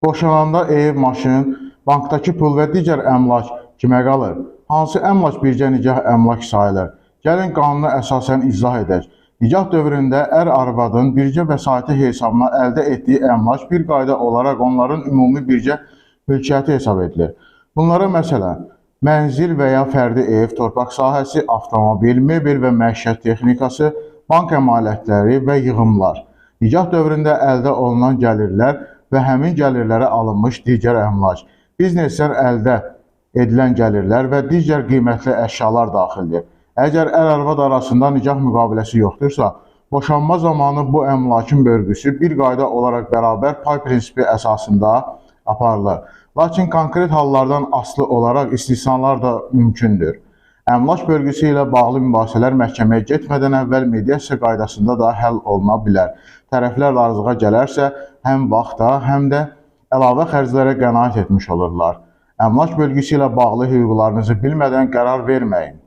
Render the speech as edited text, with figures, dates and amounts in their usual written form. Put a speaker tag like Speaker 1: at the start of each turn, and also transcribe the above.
Speaker 1: Boşananda ev, maşın, bankdakı pul və digər əmlak kimə qalır? Hansı əmlak birgə nikah əmlak sayılır? Gəlin qanuna əsasən izah edək. Nikah dövründə ər-arvadın birgə vəsaiti hesabına əldə etdiyi əmlak bir qayda olaraq onların ümumi birgə mülkiyyəti hesab edilir. Bunlara məsələn, mənzil və ya fərdi ev, torpaq sahəsi, avtomobil, mebel və məişət texnikası, bank əmanətləri və yığımlar. Nikah dövründə əldə olunan gəlirlər və həmin gəlirlərə alınmış digər əmlak, biznesdən əldə edilən gəlirlər və digər qiymətli əşyalar daxildir. Əgər ər-arvad arasında nikah müqaviləsi yoxdursa, boşanma zamanı bu əmlakın bölgüsü bir qayda olaraq bərabər pay prinsipi əsasında aparılır. Lakin konkret hallardan asılı olaraq istisnalar da mümkündür. Əmlak bölgüsü ilə bağlı mübahisələr məhkəməyə getmədən əvvəl mediasiya qaydasında da həll oluna bilər. Tərəflər razılığa gələrsə, həm vaxta, həm də əlavə xərclərə qənaət etmiş olurlar. Əmlak bölgüsü ilə bağlı hüquqlarınızı bilmədən qərar verməyin.